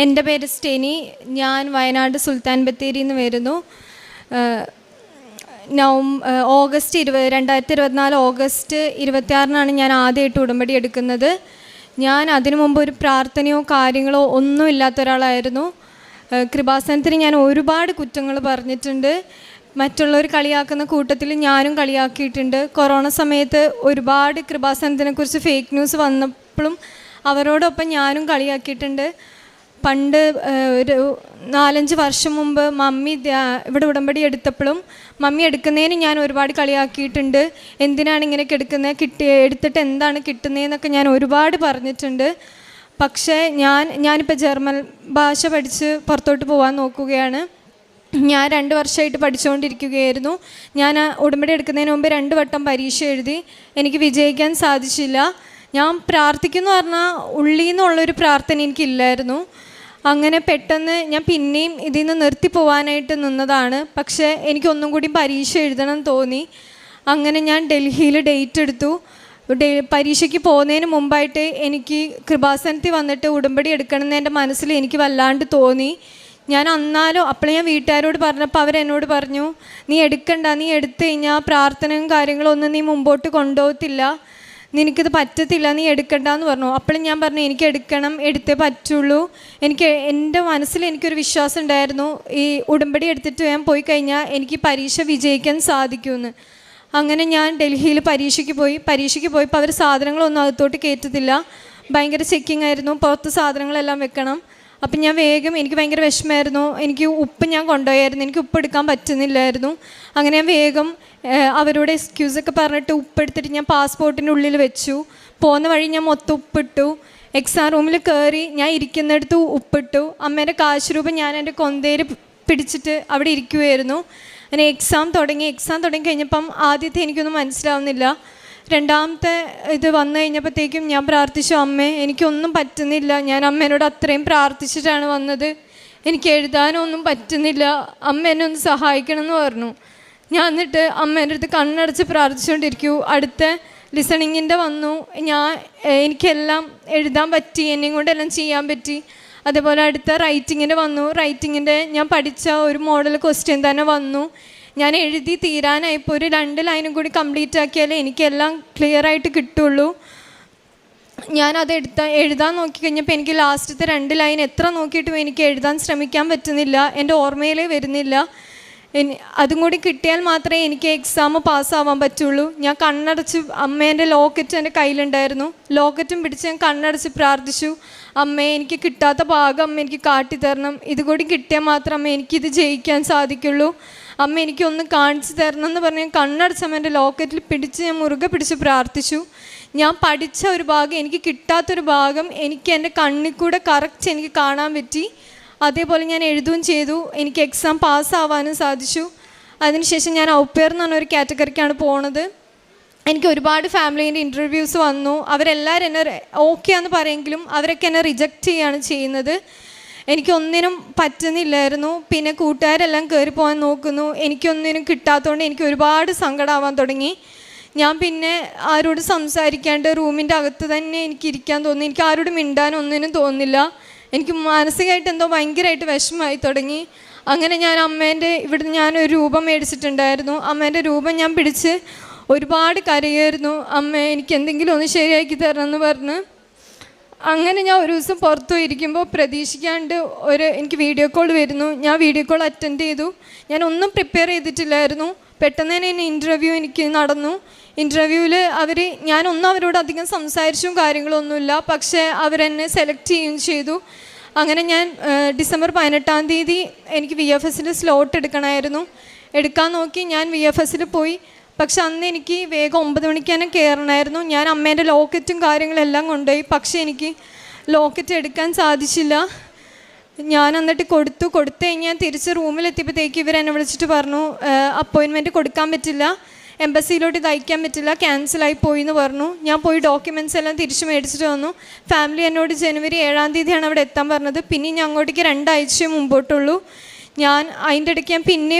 എൻ്റെ പേര് സ്റ്റെനി. ഞാൻ വയനാട് സുൽത്താൻ ബത്തേരിയിൽ നിന്ന് വരുന്നു. ഓഗസ്റ്റ് 2024 ഓഗസ്റ്റ് 26 ഞാൻ ആദ്യമായിട്ട് ഉടമ്പടി എടുക്കുന്നത്. ഞാൻ അതിനു മുമ്പ് ഒരു പ്രാർത്ഥനയോ കാര്യങ്ങളോ ഒന്നും ഇല്ലാത്ത ഒരാളായിരുന്നു. കൃപാസനത്തിന് ഞാൻ ഒരുപാട് കുറ്റങ്ങൾ പറഞ്ഞിട്ടുണ്ട്. മറ്റുള്ളവർ കളിയാക്കുന്ന കൂട്ടത്തിൽ ഞാനും കളിയാക്കിയിട്ടുണ്ട്. കൊറോണ സമയത്ത് ഒരുപാട് കൃപാസനത്തിനെക്കുറിച്ച് ഫേക്ക് ന്യൂസ് വന്നപ്പോഴും അവരോടൊപ്പം ഞാനും കളിയാക്കിയിട്ടുണ്ട്. പണ്ട് ഒരു 4-5 വർഷം മുമ്പ് മമ്മി ഇവിടെ ഉടമ്പടി എടുത്തപ്പോഴും മമ്മി എടുക്കുന്നതിന് ഞാൻ ഒരുപാട് കളിയാക്കിയിട്ടുണ്ട്. എന്തിനാണ് ഇങ്ങനെ എടുക്കുന്നത്, എടുത്തിട്ട് എന്താണ് കിട്ടുന്നതെന്നൊക്കെ ഞാൻ ഒരുപാട് പറഞ്ഞിട്ടുണ്ട്. പക്ഷേ ഞാനിപ്പോൾ ജർമ്മൻ ഭാഷ പഠിച്ച് പുറത്തോട്ട് പോകാൻ നോക്കുകയാണ്. ഞാൻ 2 വർഷമായിട്ട് പഠിച്ചുകൊണ്ടിരിക്കുകയായിരുന്നു. ഞാൻ ഉടമ്പടി എടുക്കുന്നതിന് മുമ്പ് 2 വട്ടം പരീക്ഷ എഴുതി. എനിക്ക് വിജയിക്കാൻ സാധിച്ചില്ല. ഞാൻ പ്രാർത്ഥിക്കുന്നു പറഞ്ഞാൽ ഉള്ളിൽ നിന്നുള്ളൊരു പ്രാർത്ഥന എനിക്കില്ലായിരുന്നു. അങ്ങനെ പെട്ടെന്ന് ഞാൻ പിന്നെയും ഇതിൽ നിന്ന് നിർത്തി പോകാനായിട്ട് നിന്നതാണ്. പക്ഷേ എനിക്കൊന്നും കൂടി പരീക്ഷ എഴുതണം തോന്നി. അങ്ങനെ ഞാൻ ഡൽഹിയിൽ ഡേറ്റ് എടുത്തു. പരീക്ഷയ്ക്ക് പോകുന്നതിന് മുമ്പായിട്ട് എനിക്ക് കൃപാസനത്തിൽ വന്നിട്ട് ഉടമ്പടി എടുക്കണമെന്ന് എൻ്റെ മനസ്സിൽ എനിക്ക് വല്ലാണ്ട് തോന്നി. ഞാൻ അപ്പോൾ ഞാൻ വീട്ടുകാരോട് പറഞ്ഞപ്പോൾ അവരെന്നോട് പറഞ്ഞു, നീ എടുക്കണ്ട, നീ എടുത്തു കഴിഞ്ഞാൽ പ്രാർത്ഥനയും കാര്യങ്ങളും ഒന്നും നീ മുമ്പോട്ട് കൊണ്ടുപോകത്തില്ല, നിനക്കിത് പറ്റത്തില്ല, നീ എടുക്കണ്ടെന്ന് പറഞ്ഞു. അപ്പോഴും ഞാൻ പറഞ്ഞു എനിക്ക് എടുക്കണം, എടുത്തേ പറ്റുള്ളൂ. എൻ്റെ മനസ്സിൽ എനിക്കൊരു വിശ്വാസം ഉണ്ടായിരുന്നു, ഈ ഉടമ്പടി എടുത്തിട്ട് ഞാൻ പോയി കഴിഞ്ഞാൽ എനിക്ക് പരീക്ഷ വിജയിക്കാൻ സാധിക്കുമെന്ന്. അങ്ങനെ ഞാൻ ഡൽഹിയിൽ പരീക്ഷയ്ക്ക് പോയപ്പോൾ അവർ സാധനങ്ങളൊന്നും അകത്തോട്ട് കയറ്റത്തില്ല. ഭയങ്കര ചെക്കിംഗ് ആയിരുന്നു, പുറത്ത് സാധനങ്ങളെല്ലാം വെക്കണം. അപ്പം ഞാൻ എനിക്ക് ഭയങ്കര വിഷമമായിരുന്നു. എനിക്ക് ഉപ്പ് ഞാൻ കൊണ്ടുപോയായിരുന്നു, എനിക്ക് ഉപ്പ് എടുക്കാൻ പറ്റുന്നില്ലായിരുന്നു. അങ്ങനെ ഞാൻ വേഗം അവരോട് എക്സ്ക്യൂസൊക്കെ പറഞ്ഞിട്ട് ഉപ്പെടുത്തിട്ട് ഞാൻ പാസ്പോർട്ടിൻ്റെ ഉള്ളിൽ വെച്ചു. പോകുന്ന വഴി ഞാൻ മൊത്തം ഉപ്പിട്ടു. എക്സാം റൂമിൽ കയറി ഞാൻ ഇരിക്കുന്നിടത്ത് ഉപ്പിട്ടു. അമ്മേൻ്റെ കാശ് രൂപം ഞാൻ എൻ്റെ കൊന്തയിൽ പിടിച്ചിട്ട് അവിടെ ഇരിക്കുമായിരുന്നു. അങ്ങനെ എക്സാം തുടങ്ങി കഴിഞ്ഞപ്പം ആദ്യത്തെ എനിക്കൊന്നും മനസ്സിലാവുന്നില്ല. രണ്ടാമത്തെ ഇത് വന്നു കഴിഞ്ഞപ്പോഴത്തേക്കും ഞാൻ പ്രാർത്ഥിച്ചു, അമ്മേ എനിക്കൊന്നും പറ്റുന്നില്ല, ഞാൻ അമ്മേനോട് അത്രയും പ്രാർത്ഥിച്ചിട്ടാണ് വന്നത്, എനിക്ക് എഴുതാനൊന്നും പറ്റുന്നില്ല, അമ്മ എന്നെ ഒന്ന് സഹായിക്കണം എന്ന് പറഞ്ഞു. ഞാൻ എന്നിട്ട് അമ്മേൻ്റെ അടുത്ത് കണ്ണടച്ച് പ്രാർത്ഥിച്ചുകൊണ്ടിരിക്കൂ. അടുത്ത ലിസണിങ്ങിൻ്റെ വന്നു. എനിക്കെല്ലാം എഴുതാൻ പറ്റി, എന്നെയും കൊണ്ടെല്ലാം ചെയ്യാൻ പറ്റി. അതേപോലെ അടുത്ത റൈറ്റിങ്ങിൻ്റെ വന്നു. റൈറ്റിങ്ങിൻ്റെ ഞാൻ പഠിച്ച ഒരു മോഡൽ ക്വസ്റ്റ്യൻ തന്നെ വന്നു. ഞാൻ എഴുതി തീരാനായിപ്പോൾ ഒരു 2 ലൈനും കൂടി കംപ്ലീറ്റ് ആക്കിയാലേ എനിക്കെല്ലാം ക്ലിയറായിട്ട് കിട്ടുള്ളൂ. ഞാനത് എഴുതാൻ നോക്കിക്കഴിഞ്ഞപ്പോൾ എനിക്ക് ലാസ്റ്റത്തെ 2 ലൈൻ എത്ര നോക്കിയിട്ടും എനിക്ക് എഴുതാൻ ശ്രമിക്കാൻ പറ്റുന്നില്ല, എൻ്റെ ഓർമ്മയിലേ വരുന്നില്ല. അതും കൂടി കിട്ടിയാൽ മാത്രമേ എനിക്ക് എക്സാം പാസ്സാവാൻ പറ്റുള്ളൂ. ഞാൻ കണ്ണടച്ച്, അമ്മേൻ്റെ ലോക്കറ്റ് എൻ്റെ കയ്യിലുണ്ടായിരുന്നു, ലോക്കറ്റും പിടിച്ച് ഞാൻ കണ്ണടച്ച് പ്രാർത്ഥിച്ചു, അമ്മേ എനിക്ക് കിട്ടാത്ത ഭാഗം അമ്മ എനിക്ക് കാട്ടിത്തരണം, ഇതുകൂടി കിട്ടിയാൽ മാത്രമേ എനിക്കിത് ജയിക്കാൻ സാധിക്കുള്ളൂ, അമ്മ എനിക്കൊന്ന് കാണിച്ചു തരണം എന്ന് പറഞ്ഞ് കണ്ണടച്ചമ്മേൻ്റെ ലോക്കറ്റിൽ പിടിച്ച് ഞാൻ മുറുകെ പിടിച്ച് പ്രാർത്ഥിച്ചു. ഞാൻ പഠിച്ച ഒരു ഭാഗം, എനിക്ക് കിട്ടാത്തൊരു ഭാഗം എനിക്ക് എൻ്റെ കണ്ണിൽ കൂടെ കറക്റ്റ് എനിക്ക് കാണാൻ പറ്റി. അതേപോലെ ഞാൻ എഴുതുകയും ചെയ്തു. എനിക്ക് എക്സാം പാസ്സാവാനും സാധിച്ചു. അതിനുശേഷം ഞാൻ ഔപ്പേർ എന്ന് പറഞ്ഞൊരു കാറ്റഗറിക്കാണ് പോണത്. എനിക്ക് ഒരുപാട് ഫാമിലീൻ്റെ ഇൻ്റർവ്യൂസ് വന്നു. അവരെല്ലാവരും എന്നെ ഓക്കെ എന്ന് പറയുമെങ്കിലും അവരൊക്കെ എന്നെ റിജക്റ്റ് ചെയ്യുകയാണ് ചെയ്യുന്നത്. എനിക്കൊന്നിനും പറ്റുന്നില്ലായിരുന്നു. പിന്നെ കൂട്ടുകാരെല്ലാം കയറി പോകാൻ നോക്കുന്നു. എനിക്കൊന്നിനും കിട്ടാത്തതുകൊണ്ട് എനിക്ക് ഒരുപാട് സങ്കടമാവാൻ തുടങ്ങി. ഞാൻ പിന്നെ ആരോട് സംസാരിക്കാണ്ട് റൂമിൻ്റെ അകത്ത് തന്നെ എനിക്ക് ഇരിക്കാൻ തോന്നി. എനിക്ക് ആരോട് മിണ്ടാനൊന്നിനും തോന്നുന്നില്ല. എനിക്ക് മാനസികമായിട്ട് എന്തോ ഭയങ്കരമായിട്ട് വിഷമമായി തുടങ്ങി. അങ്ങനെ ഞാൻ ഇവിടുന്ന് ഞാനൊരു രൂപം മേടിച്ചിട്ടുണ്ടായിരുന്നു. അമ്മേൻ്റെ രൂപം ഞാൻ പിടിച്ച് ഒരുപാട് കരയായിരുന്നു. അമ്മ എനിക്ക് എന്തെങ്കിലും ഒന്ന് ശരിയാക്കി തരണമെന്ന് പറഞ്ഞ്. അങ്ങനെ ഞാൻ ഒരു ദിവസം പുറത്തു പോയിരിക്കുമ്പോൾ പ്രതീക്ഷിക്കാണ്ട് എനിക്ക് വീഡിയോ കോൾ വരുന്നു. ഞാൻ വീഡിയോ കോൾ അറ്റൻഡ് ചെയ്തു. ഞാൻ ഒന്നും പ്രിപ്പയർ ചെയ്തിട്ടില്ലായിരുന്നു. പെട്ടെന്ന് തന്നെ ഇൻ്റർവ്യൂ എനിക്ക് നടന്നു. ഇൻ്റർവ്യൂവിൽ ഞാനൊന്നും അവരോട് അധികം സംസാരിച്ചും കാര്യങ്ങളൊന്നുമില്ല. പക്ഷേ അവരെന്നെ സെലക്ട് ചെയ്യുകയും ചെയ്തു. അങ്ങനെ ഞാൻ ഡിസംബർ 18 എനിക്ക് VFSൽ സ്ലോട്ട് എടുക്കണമായിരുന്നു. എടുക്കാൻ നോക്കി ഞാൻ VFSൽ പോയി. പക്ഷെ അന്ന് എനിക്ക് വേഗം 9 മണിക്ക് തന്നെ കയറണമായിരുന്നു. ഞാൻ അമ്മേൻ്റെ ലോക്കറ്റും കാര്യങ്ങളെല്ലാം കൊണ്ടുപോയി. പക്ഷേ എനിക്ക് ലോക്കറ്റ് എടുക്കാൻ സാധിച്ചില്ല. ഞാൻ എന്നിട്ട് കൊടുത്തു കഴിഞ്ഞാൽ തിരിച്ച് റൂമിലെത്തിയപ്പോഴത്തേക്ക് ഇവരെന്നെ വിളിച്ചിട്ട് പറഞ്ഞു, അപ്പോയിൻമെൻറ്റ് കൊടുക്കാൻ പറ്റില്ല, എംബസിയിലോട്ട് ഇത് അയക്കാൻ പറ്റില്ല, ക്യാൻസലായി പോയി എന്ന് പറഞ്ഞു. ഞാൻ പോയി ഡോക്യുമെൻറ്റ്സ് എല്ലാം തിരിച്ച് മേടിച്ചിട്ട് വന്നു. ഫാമിലി എന്നോട് ജനുവരി 7 അവിടെ എത്താൻ പറഞ്ഞത്. പിന്നെ ഞാൻ അങ്ങോട്ടേക്ക് 2 ആഴ്ച മുമ്പോട്ടുള്ളൂ. ഞാൻ അതിൻ്റെ ഇടയ്ക്ക് ഞാൻ പിന്നെ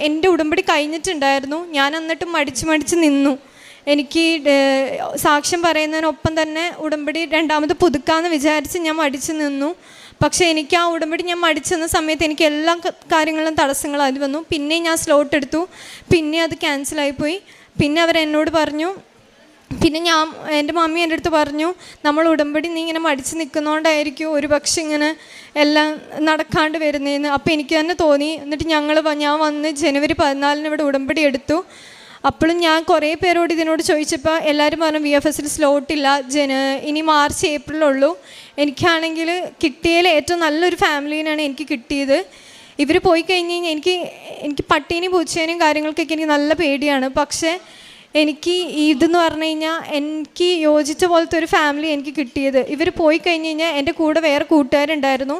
എൻ്റെ ഉടമ്പടി കഴിഞ്ഞിട്ടുണ്ടായിരുന്നു. ഞാൻ എന്നിട്ട് മടിച്ച് നിന്നു. എനിക്ക് സാക്ഷ്യം പറയുന്നതിനൊപ്പം തന്നെ ഉടമ്പടി രണ്ടാമത് പുതുക്കാമെന്ന് വിചാരിച്ച് ഞാൻ മടിച്ചു നിന്നു. പക്ഷേ എനിക്ക് ആ ഉടമ്പടി ഞാൻ മടിച്ചെന്ന സമയത്ത് എനിക്ക് എല്ലാ കാര്യങ്ങളിലും തടസ്സങ്ങളായി വന്നു. പിന്നെ ഞാൻ സ്ലോട്ട് എടുത്തു, പിന്നെ അത് ക്യാൻസലായിപ്പോയി. പിന്നെ അവരെന്നോട് പറഞ്ഞു, പിന്നെ എൻ്റെ മമ്മി എൻ്റെ അടുത്ത് പറഞ്ഞു, നമ്മൾ ഉടമ്പടി നീ ഇങ്ങനെ മടിച്ച് നിൽക്കുന്നതുകൊണ്ടായിരിക്കും ഒരു പക്ഷെ ഇങ്ങനെ എല്ലാം നടക്കാണ്ട് വരുന്നതെന്ന്. അപ്പോൾ എനിക്ക് തന്നെ തോന്നി. എന്നിട്ട് ഞാൻ വന്ന് ജനുവരി 14 ഇവിടെ ഉടമ്പടി എടുത്തു. അപ്പോഴും ഞാൻ കുറേ പേരോട് ഇതിനോട് ചോദിച്ചപ്പോൾ എല്ലാവരും പറഞ്ഞു VFSൽ സ്ലോട്ടില്ല, ഇനി മാർച്ച് ഏപ്രിലുള്ളൂ. എനിക്കാണെങ്കിൽ കിട്ടിയതിൽ ഏറ്റവും നല്ലൊരു ഫാമിലീനാണ് എനിക്ക് കിട്ടിയത്. ഇവർ പോയി കഴിഞ്ഞ് കഴിഞ്ഞാൽ എനിക്ക് പട്ടീനെയും പൂച്ചേനെയും കാര്യങ്ങൾക്കൊക്കെ എനിക്ക് നല്ല പേടിയാണ്. പക്ഷേ എനിക്ക് ഇതെന്ന് പറഞ്ഞു കഴിഞ്ഞാൽ എനിക്ക് യോജിച്ച പോലത്തെ ഒരു ഫാമിലി എനിക്ക് കിട്ടിയത്. ഇവർ പോയി കഴിഞ്ഞ് കഴിഞ്ഞാൽ എൻ്റെ കൂടെ വേറെ കൂട്ടുകാരുണ്ടായിരുന്നു.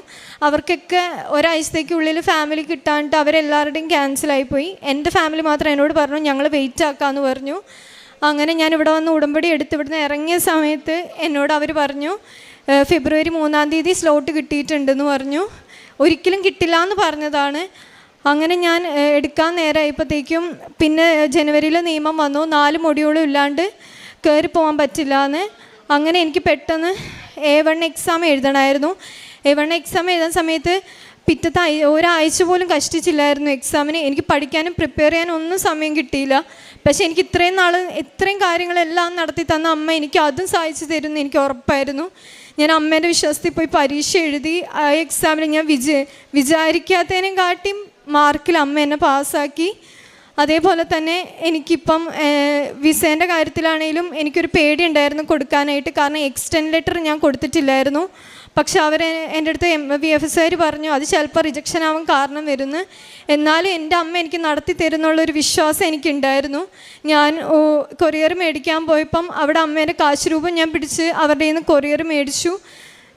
അവർക്കൊക്കെ ഒരാഴ്ചത്തേക്കുള്ളിൽ ഫാമിലി കിട്ടാണ്ട് അവരെല്ലാവരുടെയും ക്യാൻസലായിപ്പോയി. എൻ്റെ ഫാമിലി മാത്രം എന്നോട് പറഞ്ഞു ഞങ്ങൾ വെയിറ്റ് ആക്കാമെന്ന് പറഞ്ഞു. അങ്ങനെ ഞാൻ ഇവിടെ വന്ന് ഉടമ്പടി എടുത്ത് ഇവിടുന്ന് ഇറങ്ങിയ സമയത്ത് എന്നോട് അവർ പറഞ്ഞു ഫെബ്രുവരി 3 സ്ലോട്ട് കിട്ടിയിട്ടുണ്ടെന്ന് പറഞ്ഞു. ഒരിക്കലും കിട്ടില്ല എന്ന് പറഞ്ഞതാണ്. അങ്ങനെ ഞാൻ എടുക്കാൻ നേരമായപ്പോഴത്തേക്കും പിന്നെ ജനുവരിയിൽ നിയമം വന്നു, 4 മൊഡ്യൂളും ഇല്ലാണ്ട് കയറി പോകാൻ പറ്റില്ല എന്ന്. അങ്ങനെ എനിക്ക് പെട്ടെന്ന് A1 എക്സാം എഴുതണമായിരുന്നു. A1 എക്സാം എഴുതുന്ന സമയത്ത് പിറ്റത്തെ ഒരാഴ്ച പോലും കഷ്ടിച്ചില്ലായിരുന്നു എക്സാമിന്. എനിക്ക് പഠിക്കാനും പ്രിപ്പയർ ചെയ്യാനും ഒന്നും സമയം കിട്ടിയില്ല. പക്ഷേ എനിക്ക് ഇത്രയും കാര്യങ്ങളെല്ലാം നടത്തി തന്ന അമ്മ എനിക്ക് അതും സഹായിച്ചു തരുമെന്ന് എനിക്ക് ഉറപ്പായിരുന്നു. ഞാൻ അമ്മേൻ്റെ വിശ്വാസത്തിൽ പോയി പരീക്ഷ എഴുതി. ആ എക്സാമിൽ ഞാൻ വിചാരിക്കാത്തതിനും കാട്ടിയും മാർക്കിൽ അമ്മ എന്നെ പാസ്സാക്കി. അതേപോലെ തന്നെ എനിക്കിപ്പം വിസേൻ്റെ കാര്യത്തിലാണെങ്കിലും എനിക്കൊരു പേടിയുണ്ടായിരുന്നു കൊടുക്കാനായിട്ട്. കാരണം എക്സ്റ്റെൻഡ് ലെറ്റർ ഞാൻ കൊടുത്തിട്ടില്ലായിരുന്നു. പക്ഷെ എൻ്റെ അടുത്ത് VFSകാർ പറഞ്ഞു അത് ചിലപ്പോൾ റിജക്ഷൻ ആവാൻ കാരണം വരുന്നു. എന്നാലും എൻ്റെ അമ്മ എനിക്ക് നടത്തി തരുന്നുള്ളൊരു വിശ്വാസം എനിക്കുണ്ടായിരുന്നു. ഞാൻ കൊറിയർ മേടിക്കാൻ പോയപ്പം അവിടെ അമ്മേൻ്റെ കാശ് രൂപം ഞാൻ പിടിച്ച് അവരുടെ നിന്ന് കൊറിയർ മേടിച്ചു.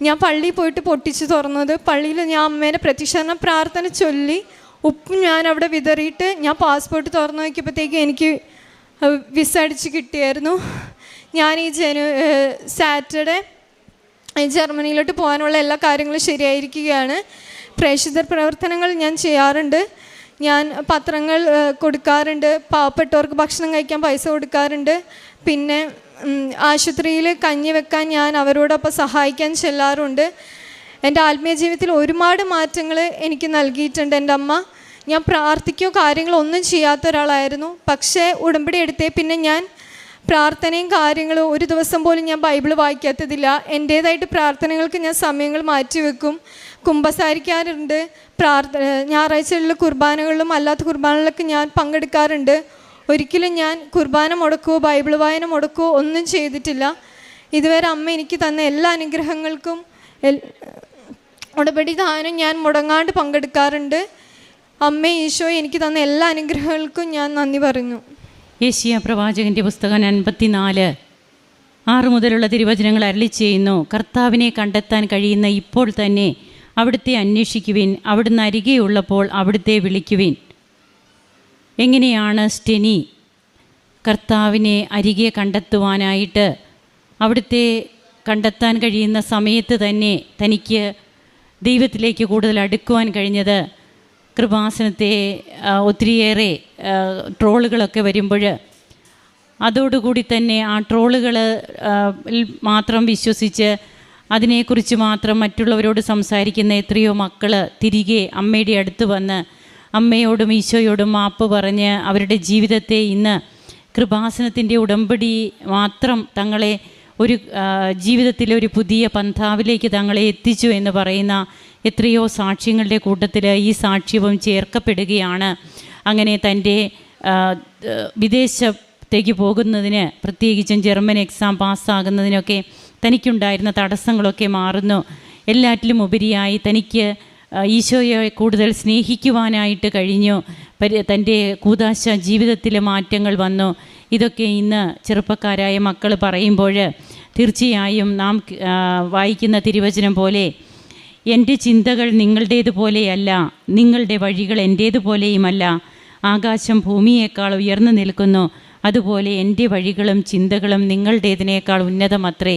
ഞാൻ പള്ളിയിൽ പോയിട്ട് പൊട്ടിച്ച് തുറന്നത്. പള്ളിയിൽ ഞാൻ അമ്മേൻ്റെ പ്രത്യക്ഷീകരണ പ്രാർത്ഥന ചൊല്ലി ഉപ്പും ഞാൻ അവിടെ വിതറിയിട്ട് ഞാൻ പാസ്പോർട്ട് തുറന്നു നോക്കിയപ്പോഴത്തേക്ക് എനിക്ക് വിസ അടിച്ച് കിട്ടിയായിരുന്നു. ഞാൻ ഈ സാറ്റർഡേ ജർമ്മനിയിലോട്ട് പോകാനുള്ള എല്ലാ കാര്യങ്ങളും ശരിയായിരിക്കുകയാണ്. പ്രേക്ഷിത പ്രവർത്തനങ്ങൾ ഞാൻ ചെയ്യാറുണ്ട്. ഞാൻ പത്രങ്ങൾ കൊടുക്കാറുണ്ട്, പാവപ്പെട്ടവർക്ക് ഭക്ഷണം കഴിക്കാൻ പൈസ കൊടുക്കാറുണ്ട്. പിന്നെ ആശുപത്രിയിൽ കഞ്ഞി വെക്കാൻ ഞാൻ അവരോടൊപ്പം സഹായിക്കാൻ ചെല്ലാറുണ്ട്. എൻ്റെ ആത്മീയ ജീവിതത്തിൽ ഒരുപാട് മാറ്റങ്ങൾ എനിക്ക് നൽകിയിട്ടുണ്ട് എൻ്റെ അമ്മ. ഞാൻ പ്രാർത്ഥിക്കുകയോ കാര്യങ്ങളോ ഒന്നും ചെയ്യാത്ത ഒരാളായിരുന്നു. പക്ഷേ ഉടമ്പടി എടുത്തേ പിന്നെ ഞാൻ പ്രാർത്ഥനയും കാര്യങ്ങളും ഒരു ദിവസം പോലും ഞാൻ ബൈബിൾ വായിക്കാത്തതില്ല. എൻ്റേതായിട്ട് പ്രാർത്ഥനകൾക്ക് ഞാൻ സമയങ്ങൾ മാറ്റിവെക്കും, കുമ്പസാരിക്കാറുണ്ട്. ഞായറാഴ്ചകളിലെ കുർബാനകളിലും അല്ലാത്ത കുർബാനകളിലൊക്കെ ഞാൻ പങ്കെടുക്കാറുണ്ട്. ഒരിക്കലും ഞാൻ കുർബാന മുടക്കുകയോ ബൈബിൾ വായന മുടക്കുകയോ ഒന്നും ചെയ്തിട്ടില്ല. ഇതുവരെ അമ്മ എനിക്ക് തന്ന എല്ലാ അനുഗ്രഹങ്ങൾക്കും ഉടമ്പടി ദാനം ഞാൻ മുടങ്ങാണ്ട് പങ്കെടുക്കാറുണ്ട്. അമ്മ ഈശോ എനിക്ക് തന്ന എല്ലാ അനുഗ്രഹങ്ങൾക്കും ഞാൻ നന്ദി പറയുന്നു. യെശയ്യാ പ്രവാചകൻ്റെ പുസ്തകം 54:6 മുതലുള്ള തിരുവചനങ്ങൾ അരുളി ചെയ്യുന്നു. കർത്താവിനെ കണ്ടെത്താൻ കഴിയുന്ന ഇപ്പോൾ തന്നെ അവിടുത്തെ അന്വേഷിക്കുവിൻ, അവിടുന്ന് അരികെയുള്ളപ്പോൾ അവിടുത്തെ വിളിക്കുവിൻ. എങ്ങനെയാണ് സ്റ്റെനി കർത്താവിനെ അരികെ കണ്ടെത്തുവാനായിട്ട് അവിടുത്തെ കണ്ടെത്താൻ കഴിയുന്ന സമയത്ത് തന്നെ തനിക്ക് ദൈവത്തിലേക്ക് കൂടുതൽ അടുക്കുവാൻ കഴിഞ്ഞത്? കൃപാസനത്തെ ഒത്തിരിയേറെ ട്രോളുകളൊക്കെ വരുമ്പോൾ അതോടുകൂടി തന്നെ ആ ട്രോളുകൾ മാത്രം വിശ്വസിച്ച് അതിനെക്കുറിച്ച് മാത്രം മറ്റുള്ളവരോട് സംസാരിക്കുന്ന എത്രയോ മക്കൾ തിരികെ അമ്മയുടെ അടുത്ത് വന്ന് അമ്മയോടും ഈശോയോടും മാപ്പ് പറഞ്ഞ് അവരുടെ ജീവിതത്തെ ഇന്ന് കൃപാസനത്തിൻ്റെ ഉടമ്പടി മാത്രം തങ്ങളെ ഒരു ജീവിതത്തിലെ ഒരു പുതിയ പന്ഥാവിലേക്ക് തങ്ങളെ എത്തിച്ചു എന്ന് പറയുന്ന എത്രയോ സാക്ഷ്യങ്ങളുടെ കൂട്ടത്തിൽ ഈ സാക്ഷ്യവും ചേർക്കപ്പെടുകയാണ്. അങ്ങനെ തൻ്റെ വിദേശത്തേക്ക് പോകുന്നതിന്, പ്രത്യേകിച്ചും ജർമ്മൻ എക്സാം പാസ്സാകുന്നതിനൊക്കെ തനിക്കുണ്ടായിരുന്ന തടസ്സങ്ങളൊക്കെ മാറുന്നു. എല്ലാറ്റിലും ഉപരിയായി തനിക്ക് ഈശോയെ കൂടുതൽ സ്നേഹിക്കുവാനായിട്ട് കഴിഞ്ഞു. തൻ്റെ കൂദാശ ജീവിതത്തിലെ മാറ്റങ്ങൾ വന്നു. ഇതൊക്കെ ഇന്ന് ചെറുപ്പക്കാരായ മക്കൾ പറയുമ്പോൾ തീർച്ചയായും നാം വായിക്കുന്ന തിരുവചനം പോലെ എൻ്റെ ചിന്തകൾ നിങ്ങളുടേതുപോലെയല്ല, നിങ്ങളുടെ വഴികൾ എൻ്റേതുപോലെയുമല്ല, ആകാശം ഭൂമിയേക്കാൾ ഉയർന്നു നിൽക്കുന്നു, അതുപോലെ എൻ്റെ വഴികളും ചിന്തകളും നിങ്ങളുടേതിനേക്കാൾ ഉന്നതമത്രേ.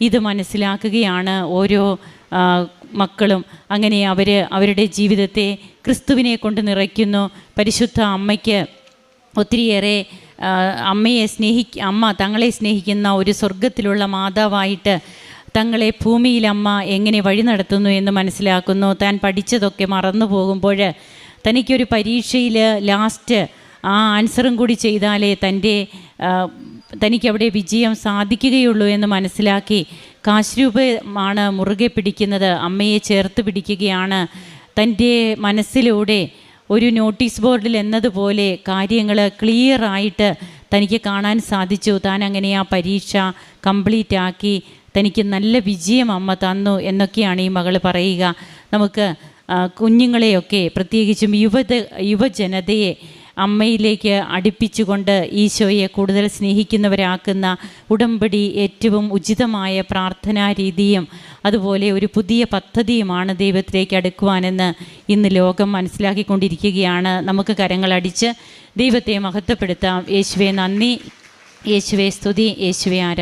ഇത് മനസ്സിലാക്കുകയാണ് ഓരോ മക്കളും. അങ്ങനെ അവരുടെ ജീവിതത്തെ ക്രിസ്തുവിനെ കൊണ്ട് നിറയ്ക്കുന്നു. പരിശുദ്ധ അമ്മയ്ക്ക് ഒത്തിരിയേറെ അമ്മ തങ്ങളെ സ്നേഹിക്കുന്ന ഒരു സ്വർഗത്തിലുള്ള മാതാവായിട്ട് തങ്ങളെ ഭൂമിയിൽ അമ്മ എങ്ങനെ വഴി നടത്തുന്നു എന്ന് മനസ്സിലാക്കുന്നു. താൻ പഠിച്ചതൊക്കെ മറന്നു പോകുമ്പോൾ തനിക്കൊരു പരീക്ഷയിൽ ലാസ്റ്റ് ആ ആൻസറും കൂടി ചെയ്താലേ തനിക്കവിടെ വിജയം സാധിക്കുകയുള്ളൂ എന്ന് മനസ്സിലാക്കി കാശ്രൂപമാണ് മുറുകെ പിടിക്കുന്നത്. അമ്മയെ ചേർത്ത് പിടിക്കുകയാണ്. തൻ്റെ മനസ്സിലൂടെ ഒരു നോട്ടീസ് ബോർഡിൽ എന്നതുപോലെ കാര്യങ്ങൾ ക്ലിയറായിട്ട് തനിക്ക് കാണാൻ സാധിച്ചു. താൻ അങ്ങനെ ആ പരീക്ഷ കംപ്ലീറ്റ് ആക്കി തനിക്ക് നല്ല വിജയം അമ്മ തന്നു എന്നൊക്കെയാണ് ഈ മകൾ പറയുക. നമുക്ക് കുഞ്ഞുങ്ങളെയൊക്കെ പ്രത്യേകിച്ചും യുവജനതയെ അമ്മയിലേക്ക് അടുപ്പിച്ചുകൊണ്ട് ഈശോയെ കൂടുതൽ സ്നേഹിക്കുന്നവരാക്കുന്ന ഉടമ്പടി ഏറ്റവും ഉചിതമായ പ്രാർത്ഥനാ രീതിയും അതുപോലെ ഒരു പുതിയ പദ്ധതിയുമാണ് ദൈവത്തിലേക്ക് അടുക്കുവാനെന്ന് ഇന്ന് ലോകം മനസ്സിലാക്കിക്കൊണ്ടിരിക്കുകയാണ്. നമുക്ക് കരങ്ങളടിച്ച് ദൈവത്തെ മഹത്വപ്പെടുത്താം. യേശുവേ നന്ദി, യേശുവേ സ്തുതി, യേശുവേ ആരാധന.